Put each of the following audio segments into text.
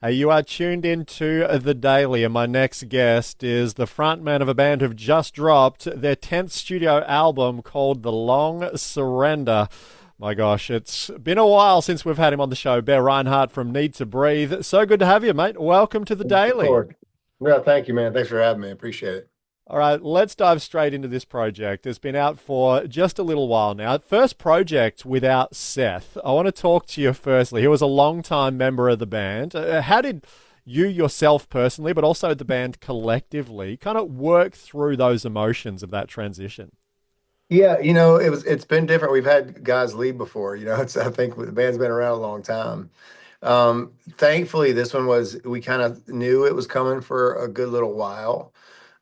You are tuned into The Daily, and my next guest is the frontman of a band who've just dropped their 10th studio album called The Long Surrender. My gosh, it's been a while since we've had him on the show. Bear Rinehart from Needtobreathe. So good to have you, mate. Welcome to The Of Daily. course. No, thank you, man. Thanks for having me. Appreciate it. All right, let's dive straight into this project. It's been out for just a little while now. First project without Seth. I want to talk to you firstly. He was a long-time member of the band. How did you yourself personally, but also the band collectively, kind of work through those emotions of that transition? Yeah, it's been different. We've had guys leave before, I think the band's been around a long time. Thankfully this one was we kind of knew it was coming for a good little while.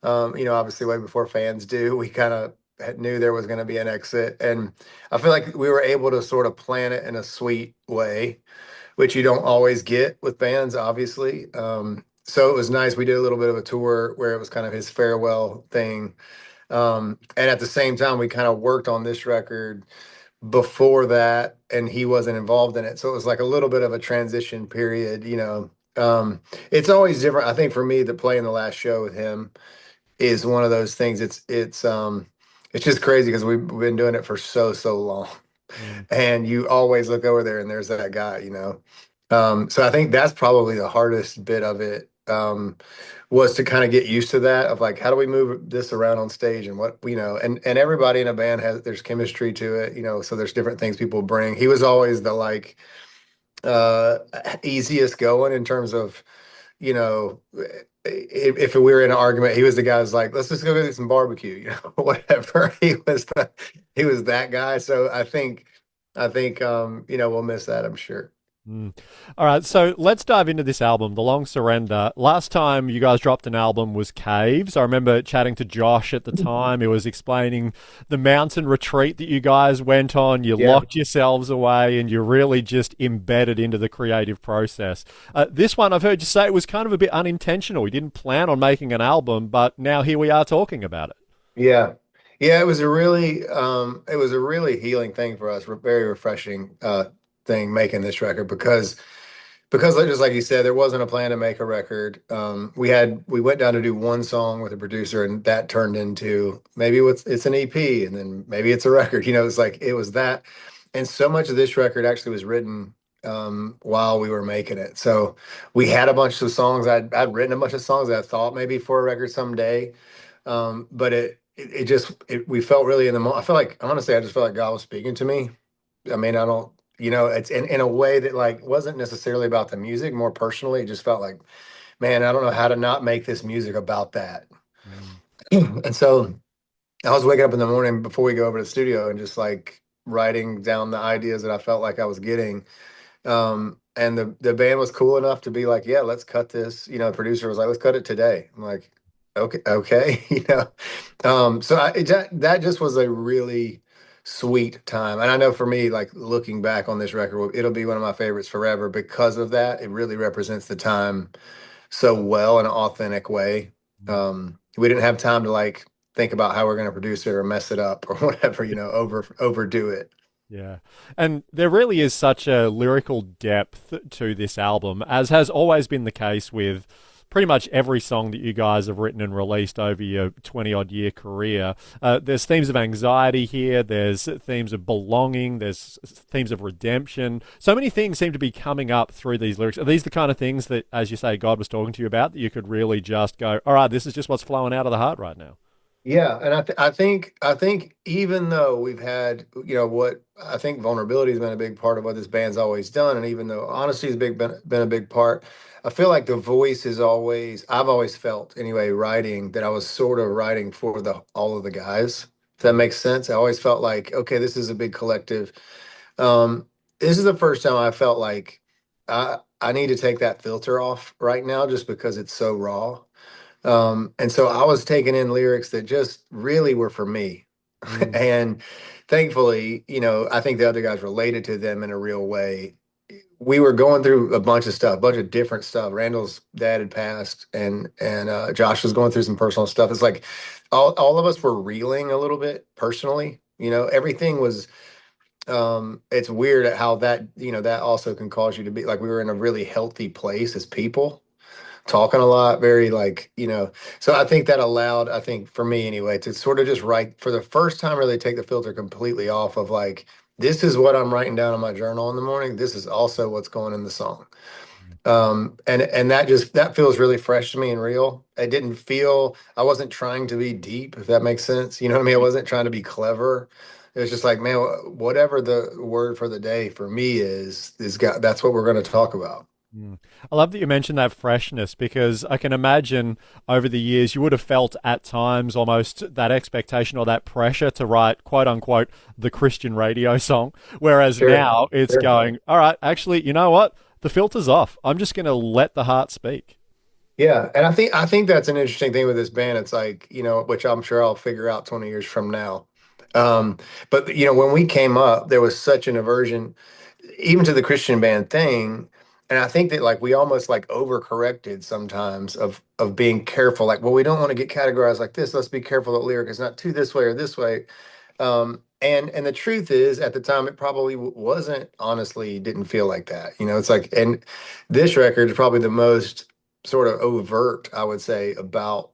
Obviously way before fans do. We kind of knew there was going to be an exit, and I feel like we were able to sort of plan it in a sweet way, which you don't always get with bands, obviously. So it was nice. We did a little bit of a tour where it was kind of his farewell thing. And at the same time, we kind of worked on this record before that, and he wasn't involved in it. So it was like a little bit of a transition period. It's always different. I think for me, the playing the last show with him is one of those things. It's just crazy because we've been doing it for so long. Mm. And you always look over there and there's that guy. So I think that's probably the hardest bit of it, was to kind of get used to that of like, how do we move this around on stage and and everybody in a band there's chemistry to it, so there's different things people bring. He was always the like uh easiest going in terms of, you know, if we were in an argument, he was the guy who's like, let's just go get some barbecue, whatever. He was that guy. So I think we'll miss that, I'm sure. Mm. All right, so let's dive into this album, The Long Surrender. Last time you guys dropped an album was Caves. I remember chatting to Josh at the time. He was explaining the mountain retreat that you guys went on. You Yeah. locked yourselves away and you really just embedded into the creative process. This one, I've heard you say it was kind of a bit unintentional. You didn't plan on making an album, but now here we are talking about it. Yeah. Yeah, it was a really healing thing for us, very refreshing thing making this record because just like you said, there wasn't a plan to make a record. We went down to do one song with a producer, and that turned into maybe it's an EP, and then maybe it's a record. It's like it was that. And so much of this record actually was written while we were making it. So we had a bunch of songs. I'd written a bunch of songs that I thought maybe for a record someday. But we felt really in the moment. I feel like honestly, I just felt like God was speaking to me. I mean, I don't, it's in a way that like wasn't necessarily about the music, more personally. It just felt like, man, I don't know how to not make this music about that. Mm. And so I was waking up in the morning before we go over to the studio and just like writing down the ideas that I felt like I was getting. And the band was cool enough to be like, yeah, let's cut this. The producer was like, let's cut it today. I'm like, okay. So that just was a really sweet time. And I know for me, like looking back on this record, it'll be one of my favorites forever because of that. It really represents the time so well in an authentic way. We didn't have time to like think about how we're going to produce it or mess it up or whatever, overdo it. Yeah. And there really is such a lyrical depth to this album, as has always been the case with pretty much every song that you guys have written and released over your 20 odd year career. There's themes of anxiety here, there's themes of belonging, there's themes of redemption. So many things seem to be coming up through these lyrics. Are these the kind of things that, as you say, God was talking to you about, that you could really just go, all right, this is just what's flowing out of the heart right now? Yeah, and I think even though we've had, what I think vulnerability has been a big part of what this band's always done, and even though honesty has been a big part, I feel like the voice is always I've always felt anyway, writing that I was sort of writing for the all of the guys. If that makes sense. I always felt like, okay, this is a big collective. This is the first time I felt like I need to take that filter off right now just because it's so raw. And so I was taking in lyrics that just really were for me. Mm. And thankfully, I think the other guys related to them in a real way. We were going through a bunch of stuff, a bunch of different stuff. Randall's dad had passed, and Josh was going through some personal stuff. It's like all of us were reeling a little bit personally. Everything was. It's weird at how that, that also can cause you to be like, we were in a really healthy place as people, talking a lot, very like, so I think that allowed, I think for me anyway, to sort of just write for the first time, really take the filter completely off of like, this is what I'm writing down in my journal in the morning. This is also what's going in the song. And that feels really fresh to me and real. It didn't feel, I wasn't trying to be deep, if that makes sense. You know what I mean? I wasn't trying to be clever. It was just like, man, whatever the word for the day for me is got, that's what we're going to talk about. Mm. I love that you mentioned that freshness because I can imagine over the years you would have felt at times almost that expectation or that pressure to write quote unquote the Christian radio song. Whereas Sure. now it's Sure. going, all right, actually, you know what? The filter's off. I'm just going to let the heart speak. Yeah, and I think that's an interesting thing with this band. It's like, which I'm sure I'll figure out 20 years from now. Um, but when we came up, there was such an aversion even to the Christian band thing. And I think that like we almost like overcorrected sometimes of being careful. Like, well, we don't want to get categorized like this. Let's be careful that lyric is not too this way or this way. And the truth is, at the time, it probably wasn't. Honestly, didn't feel like that. It's like, and this record is probably the most sort of overt, I would say, about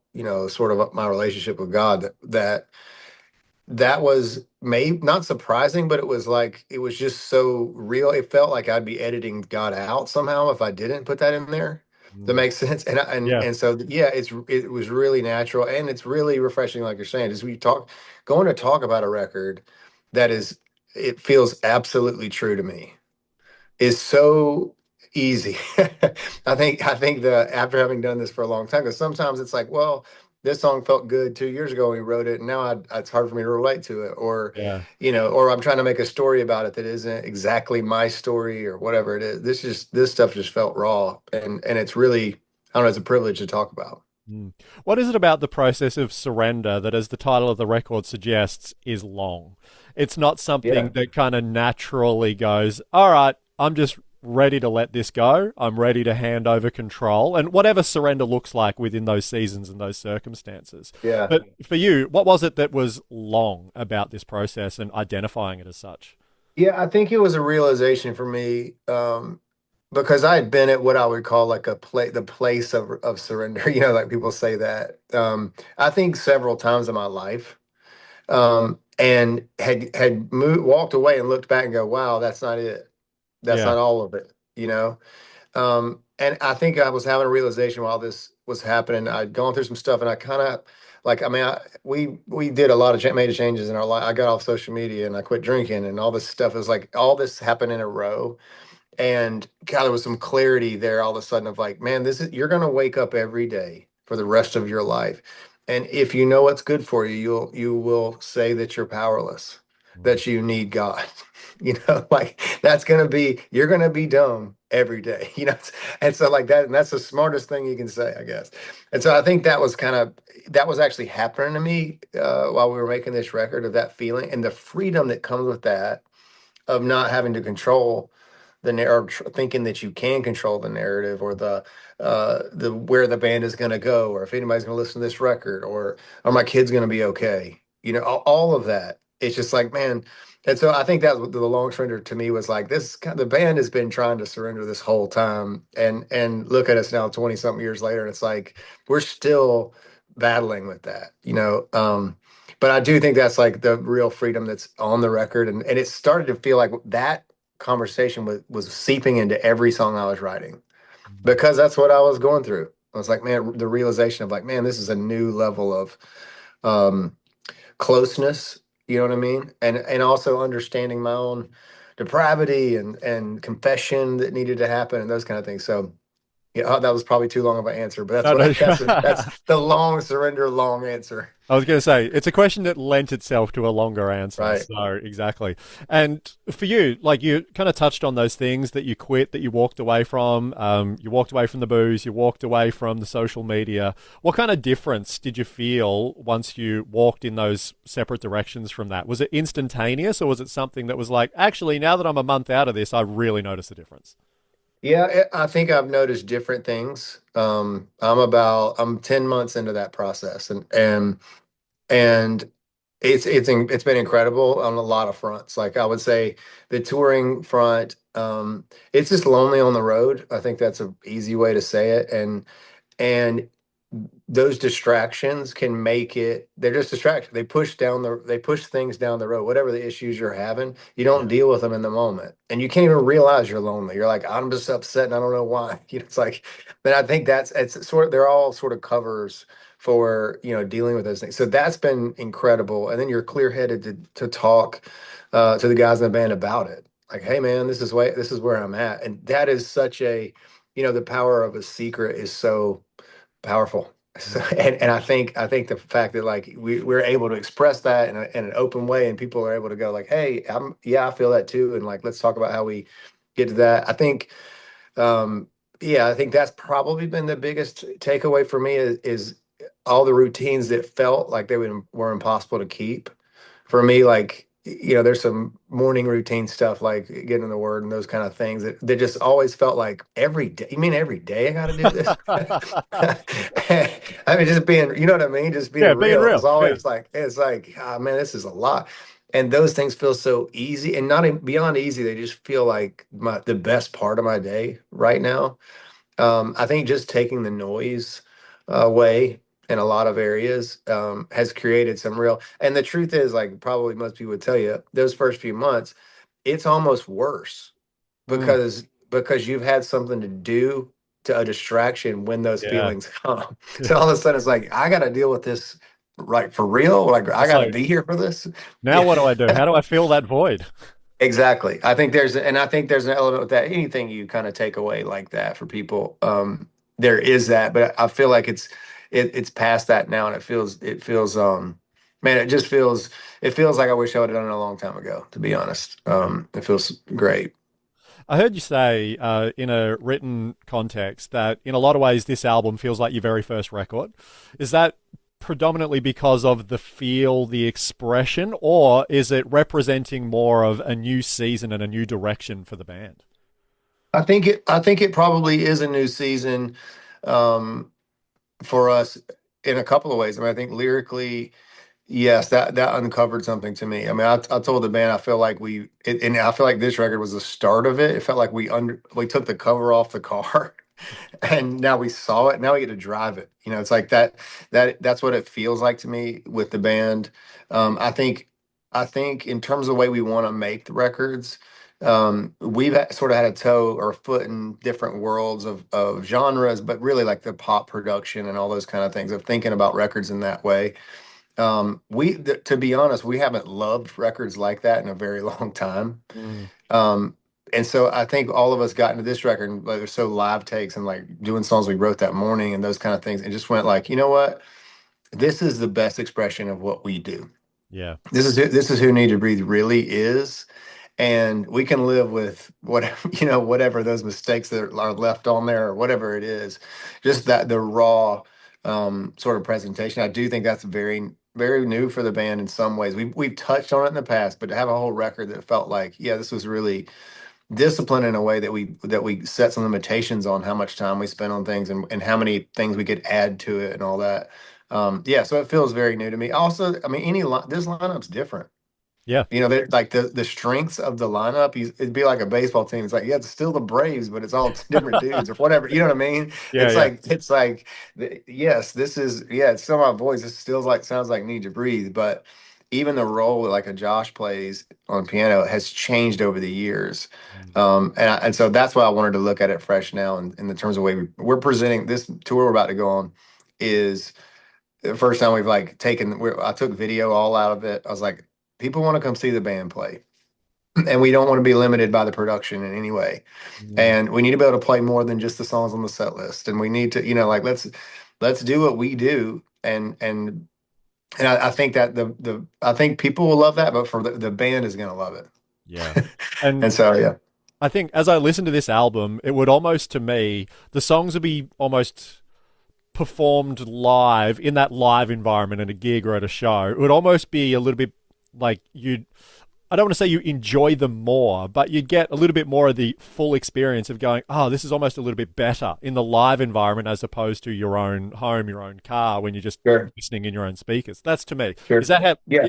sort of my relationship with God. That was maybe not surprising, but it was like it was just so real. It felt like I'd be editing God out somehow if I didn't put that in there. That Mm. makes sense. And I- and Yeah. and so yeah, it was really natural and it's really refreshing, like you're saying, is we talk going to talk about a record that is it feels absolutely true to me is so easy. I think the after having done this for a long time, because sometimes it's like, well, this song felt good 2 years ago when we wrote it, and now it's hard for me to relate to it, or Yeah. or I'm trying to make a story about it that isn't exactly my story or whatever it is. This stuff just felt raw, and it's really I don't know, it's a privilege to talk about. Mm. What is it about the process of surrender that, as the title of the record suggests, is long? It's not something Yeah. that kind of naturally goes, all right, I'm just ready to let this go. I'm ready to hand over control and whatever surrender looks like within those seasons and those circumstances. Yeah. But for you, what was it that was long about this process and identifying it as such? Yeah, I think it was a realization for me, because I had been at what I would call like the place of surrender. Like people say that. I think several times in my life, and had walked away and looked back and go, "Wow, that's not it. That's Yeah. not all of it." And I think I was having a realization while this was happening. I'd gone through some stuff, and I kind of like, I mean, we did a lot of major changes in our life. I got off social media and I quit drinking, and all this stuff is like all this happened in a row. And God, there was some clarity there all of a sudden of like, man, this is you're gonna wake up every day for the rest of your life. And if you know what's good for you, you will say that you're powerless, Mm. that you need God. Like that's gonna be you're gonna be dumb every day. And so like that, and that's the smartest thing you can say, I guess. And so I think that was actually happening to me while we were making this record of that feeling and the freedom that comes with that of not having to control the narrative, thinking that you can control the narrative or the where the band is going to go, or if anybody's going to listen to this record, or are my kids going to be okay? All of that. It's just like, man. And so I think that the long surrender to me was like the band has been trying to surrender this whole time, and look at us now, 20 something years later, and it's like we're still battling with that. But I do think that's like the real freedom that's on the record. And it started to feel like that conversation was seeping into every song I was writing Mm. because that's what I was going through. I was like, man, the realization of like, man, this is a new level of um, closeness. You know what I mean? And also understanding my own depravity and confession that needed to happen and those kind of things. So yeah, that was probably too long of an answer, but that's No, no. what that's the long surrender, long answer. I was going to say it's a question that lent itself to a longer answer. Right. So exactly. And for you, like you kind of touched on those things that you quit, that you walked away from. You walked away from the booze. You walked away from the social media. What kind of difference did you feel once you walked in those separate directions from that? Was it instantaneous, or was it something that was like, actually, now that I'm a month out of this, I really notice a difference? Yeah, I think I've noticed different things. I'm 10 months into that process and It's been incredible on a lot of fronts. Like I would say the touring front, it's just lonely on the road. I think that's an easy way to say it. And those distractions can make it, they're just distractions. They push things down the road. Whatever the issues you're having, you don't Yeah. deal with them in the moment. And you can't even realize you're lonely. You're like, I'm just upset and I don't know why. It's like, but I think it's sort of, they're all sort of covers for, dealing with those things. So that's been incredible. And then you're clear-headed to talk to the guys in the band about it. Like, hey man, this is where I'm at. And that is such a, the power of a secret is so powerful. So, Mm. and I think the fact that like we're able to express that in an open way, and people are able to go like, hey, yeah, I feel that too, and like let's talk about how we get to that. Um, I think that's probably been the biggest takeaway for me is all the routines that felt like were impossible to keep for me, like, there's some morning routine stuff like getting in the word and those kind of things that just always felt like every day. You mean every day I got to do this? I mean, just being, you know what I mean? Just being Yeah, being real. It was real. Yeah. always like, it's like, ah, man, this is a lot. And those things feel so easy and not beyond easy. They just feel like the best part of my day right now. I think just taking the noise away in a lot of areas has created some real. And the truth is, like probably most people would tell you, those first few months, it's almost worse Mm. because you've had something to do to a distraction when those Yeah. feelings come. So Yeah. all of a sudden, it's like I got to deal with this right for real. Like I It's got to like, be here for this. now Yeah. what do I do? How do I fill that void? Exactly. I think there's an element with that. Anything you kind of take away like that for people, there is that, but I feel like it's past that now, and man, it feels like I wish I would have done it a long time ago. To be honest, Yeah. it feels great. I heard you say in a written context that in a lot of ways this album feels like your very first record. Is that predominantly because of the feel, the expression, or is it representing more of a new season and a new direction for the band? I think it probably is a new season um, for us in a couple of ways. I mean, I think lyrically. Yes, that uncovered something to me. I mean, I told the band I feel like and I feel like this record was the start of it. It felt like we took the cover off the car, and now we saw it. Now we get to drive it. It's like that's what it feels like to me with the band. I think in terms of the way we want to make the records, we've sort of had a toe or a foot in different worlds of genres, but really like the pop production and all those kind of things of thinking about records in that way. To be honest, we haven't loved records like that in a very long time. Mm, Um, and so I think all of us got into this record and like they're so live takes and like doing songs we wrote that morning and those kind of things and just went like, you know what? This is the best expression of what we do. yeah. This is who Need to Breathe really is. And we can live with whatever, whatever those mistakes that are left on there or whatever it is. Just that the raw sort of presentation. I do think that's very, very new for the band in some ways. We've touched on it in the past, but to have a whole record that felt like, yeah, this was really disciplined in a way that we set some limitations on how much time we spend on things and how many things we could add to it and all that. Yeah, so it feels very new to me. Also, I mean, this lineup's different. Yeah. Like the strengths of the lineup, it'd be like a baseball team. It's like, yeah, it's still the Braves, but it's all different dudes or whatever. You know what I mean? Yeah. It's Yeah. like yes, this is it's still my voice. It still like sounds like Need to Breathe, but even the role that like a Josh plays on piano has changed over the years. Mm, And so that's why I wanted to look at it fresh now in the terms of the way we're presenting this tour we're about to go on is the first time we've like I took video all out of it. I was like, people want to come see the band play, and we don't want to be limited by the production in any way. mm, And we need to be able to play more than just the songs on the set list. And we need to, like let's do what we do. And I think that I think people will love that, but for the band is going to love yeah. it. And And so yeah. I think as I listen to this album, it would almost, to me, the songs would be almost performed live in that live environment in a gig or at a show. It would almost be a little bit like you'd I don't want to say you enjoy them more, but you get a little bit more of the full experience of going, oh, this is almost a little bit better in the live environment as opposed to your own home, your own car when you're just Sure, listening in your own speakers. That's to me. Is sure. that how Yeah.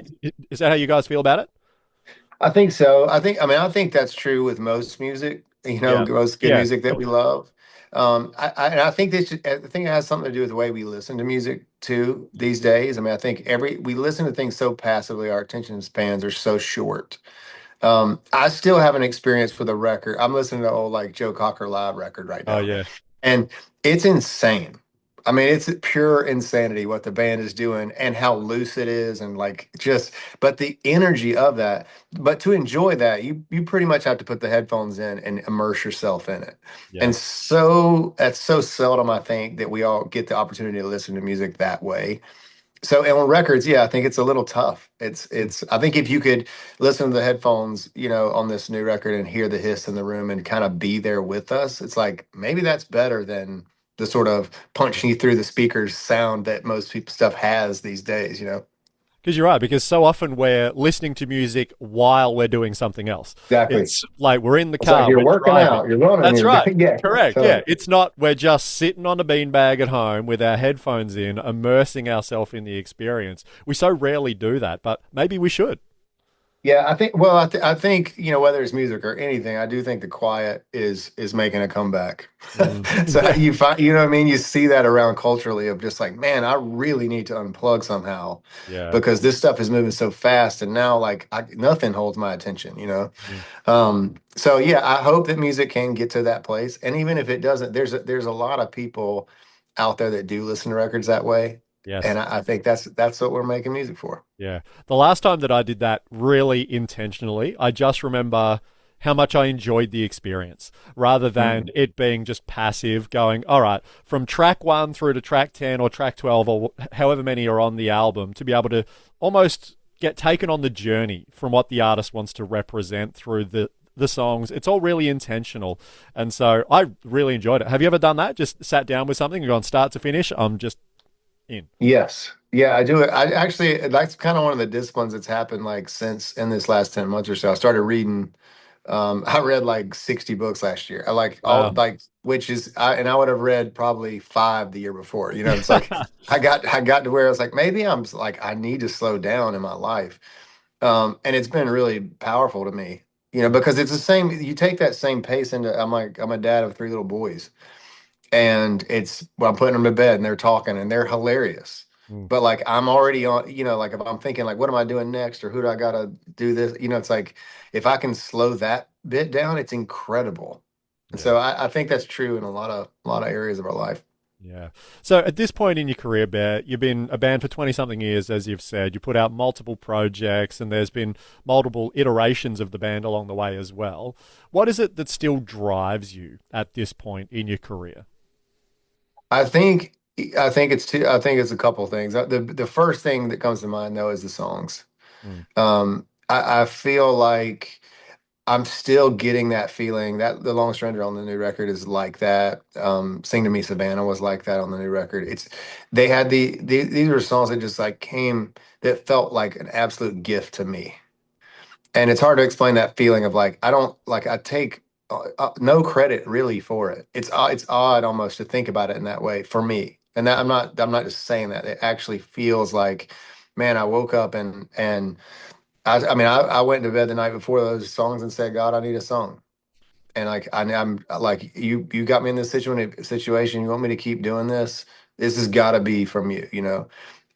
is that how you guys feel about it? I think so. I think that's true with most music, Yeah. most good Yeah. music that we love. And I think I think it has something to do with the way we listen to music too these days. I mean, I think we listen to things so passively, our attention spans are so short. I still haven't experienced with a record. I'm listening to old like Joe Cocker live record right Oh now, yeah. and it's insane. I mean, it's pure insanity what the band is doing and how loose it is, and like just, but the energy of that. But to enjoy that, you pretty much have to put the headphones in and immerse yourself in it. Yeah. And so that's so seldom, I think, that we all get the opportunity to listen to music that way. So, and on records, yeah, I think it's a little tough. I think if you could listen to the headphones, on this new record and hear the hiss in the room and kind of be there with us, it's like maybe that's better than the sort of punching you through the speakers sound that most people stuff has these days. Because you're right, because so often we're listening to music while we're doing something else. Exactly. It's like we're in the It's like car, you're we're working driving. out, you're running, That's you're right. yeah, Correct. Yeah. totally. It's not we're just sitting on a beanbag at home with our headphones in, immersing ourselves in the experience. We so rarely do that, but maybe we should. Yeah, I think. Well, I think whether it's music or anything, I do think the quiet is making a comeback. Mm. So you find, what I mean. You see that around culturally of just like, man, I really need to unplug somehow Yeah. because this stuff is moving so fast, and now like nothing holds my attention. Mm. So yeah, I hope that music can get to that place, and even if it doesn't, there's a lot of people out there that do listen to records that way, and Yes. I think that's what we're making music for. Yeah. The last time that I did that really intentionally, I just remember how much I enjoyed the experience rather than Mm. it being just passive, going, all right, from track one through to track 10 or track 12 or however many are on the album, to be able to almost get taken on the journey from what the artist wants to represent through the songs. It's all really intentional. And so I really enjoyed it. Have you ever done that? Just sat down with something and gone start to finish? I'm just in. Yes. Yeah, I do it. I actually, that's kind of one of the disciplines that's happened like since in this last 10 months or so. I started reading, I read like 60 books last year. I like all Wow. like, which is, and I would have read probably five the year before. It's like, I got to where I was like, maybe like, I need to slow down in my life. And it's been really powerful to me, because it's the same, you take that same pace into, I'm a dad of three little boys, and I'm putting them to bed and they're talking and they're hilarious. Mm. But like I'm already on, like if I'm thinking like, what am I doing next or who do I gotta do this? It's like if I can slow that bit down, it's incredible. And Yeah. so I think that's true in a lot of areas of our life. Yeah. So at this point in your career, Bear, you've been a band for 20 something years, as you've said. You put out multiple projects and there's been multiple iterations of the band along the way as well. What is it that still drives you at this point in your career? I think I think it's a couple things. The first thing that comes to mind though is the songs. Mm. I feel like I'm still getting that feeling that the long surrender on the new record is like that. Sing to Me Savannah was like that on the new record. They had these were songs that just like came that felt like an absolute gift to me. And it's hard to explain that feeling of like I don't like I take no credit really for it. It's odd almost to think about it in that way for me. And that I'm not just saying that. It actually feels like, man, I woke up and I went to bed the night before those songs and said, God, I need a song. And like I'm like you got me in this situation. You want me to keep doing this? This has got to be from you.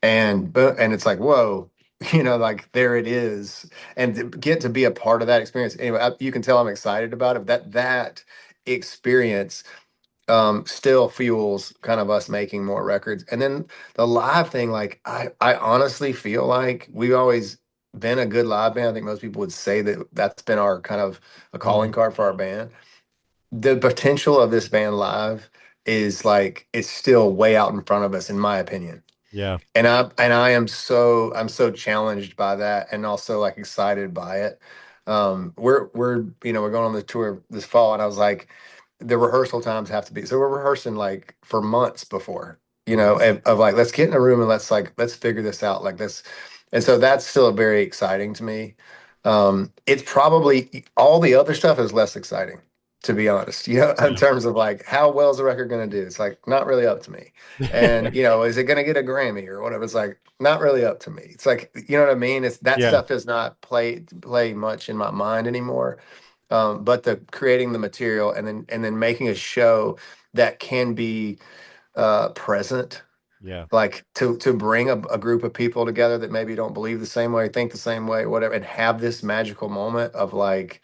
And it's like whoa, like there it is, and to get to be a part of that experience. Anyway, you can tell I'm excited about it. That experience still fuels kind of us making more records. And then the live thing, like I honestly feel like we've always been a good live band. I think most people would say that that's been our kind of a calling Mm. card for our band. The potential of this band live is like it's still way out in front of us, in my opinion. Yeah. And I'm so challenged by that and also like excited by it. We're going on the tour this fall, and I was like, the rehearsal times have to be so we're rehearsing like for months before, Mm. of like let's get in a room and let's figure this out like this. And so that's still very exciting to me. It's probably all the other stuff is less exciting, to be honest. In Yeah. terms of like how well is the record going to do? It's like not really up to me. And is it going to get a Grammy or whatever? It's like not really up to me. It's like what I mean. It's that Yeah. stuff does not play much in my mind anymore. But the creating the material and then making a show that can be present, Yeah. like to bring a group of people together that maybe don't believe the same way, think the same way, whatever, and have this magical moment of like,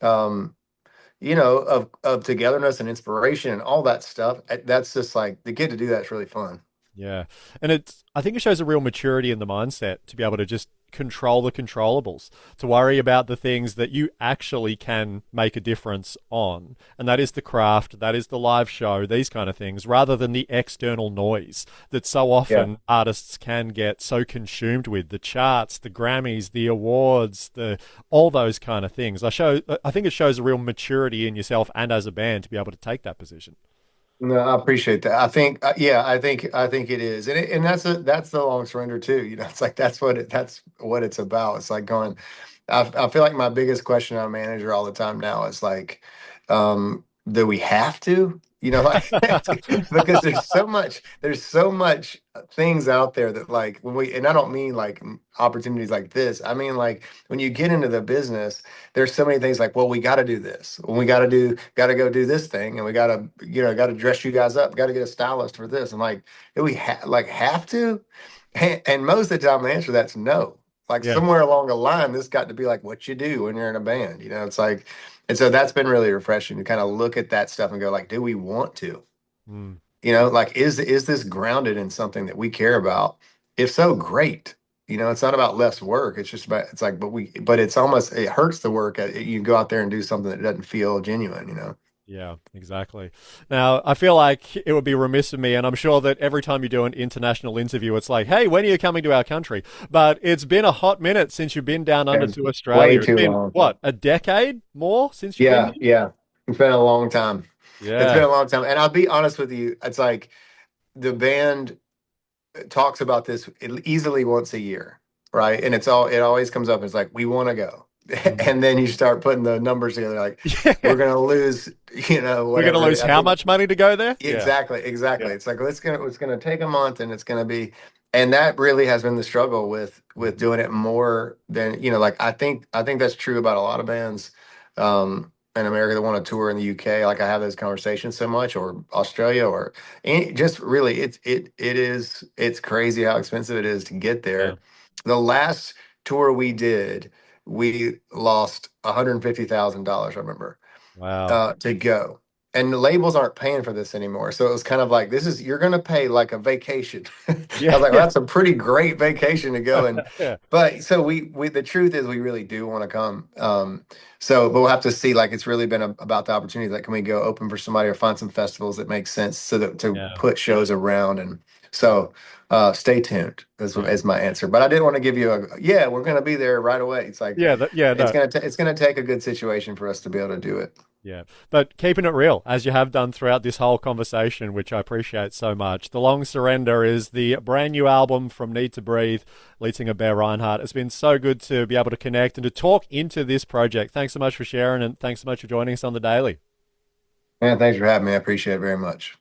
um, of togetherness and inspiration and all that stuff. That's just like the get to do that's really fun. Yeah. And I think it shows a real maturity in the mindset to be able to just control the controllables, to worry about the things that you actually can make a difference on. And that is the craft, that is the live show, these kind of things, rather than the external noise that so Yeah. often artists can get so consumed with, the charts, the Grammys, the awards, the all those kind of things. I think it shows a real maturity in yourself and as a band to be able to take that position. No, I appreciate that. I think, yeah, I think it is, and that's the long surrender too. It's like that's what it's about. It's like going. I feel like my biggest question on manager all the time now is like, do we have to? Like because there's so much things out there that like and I don't mean like opportunities like this. I mean like when you get into the business, there's so many things like, well, we got to do this, and we got to go do this thing, and we got to, got to dress you guys up, got to get a stylist for this, and like, do we have to? And most of the time, the answer to that's no. Like Yeah. somewhere along the line, this got to be like what you do when you're in a band. It's like, and so that's been really refreshing to kind of look at that stuff and go like, do we want to? Mm. Like is this grounded in something that we care about? If so, great. It's not about less work. It's just about it's like, but it's almost it hurts the work. You go out there and do something that doesn't feel genuine. Yeah, exactly. Now, I feel like it would be remiss of me, and I'm sure that every time you do an international interview, it's like, hey, when are you coming to our country? But it's been a hot minute since you've been down under It's to way Australia. It's too been, long. what, a decade more since you've been Yeah, here? yeah. It's been a long time. It's been Yeah. a long time. And I'll be honest with you, it's like the band talks about this easily once a year, right? And it always comes up. It's like, we want to go. Mm. And then you start putting the numbers together, like, Yeah. we're going to lose, We're going to whatever. lose I how think much money to go there? Yeah. exactly, exactly. Yeah. It's like, it's gonna take a month and it's gonna be, and that really has been the struggle with Mm. doing it more than, like, I think that's true about a lot of bands, in America that want to tour in the UK. Like I have those conversations so much, or Australia, or just really, it's crazy how expensive it is to get Yeah. there. The last tour we did, we lost $150,000, I remember, Wow. to go. And the labels aren't paying for this anymore. So it was kind of like, you're going to pay like a vacation. I Yeah. was like, well, Yeah. that's a pretty great vacation to go. Yeah. But so the truth is we really do want to come. But we'll have to see, like, it's really been about the opportunity. Like, can we go open for somebody or find some festivals that make sense so that to Yeah. put shows around? And so, stay tuned Yeah. is my answer. But I didn't want to give you yeah, we're going to be there right away. It's like, Yeah. Yeah. No. it's going to take a good situation for us to be able to do it. Yeah, but keeping it real, as you have done throughout this whole conversation, which I appreciate so much. The Long Surrender is the brand new album from Needtobreathe, lead singer Bear Rinehard. It's been so good to be able to connect and to talk into this project. Thanks so much for sharing, and thanks so much for joining us on The Daily. Man, thanks for having me. I appreciate it very much.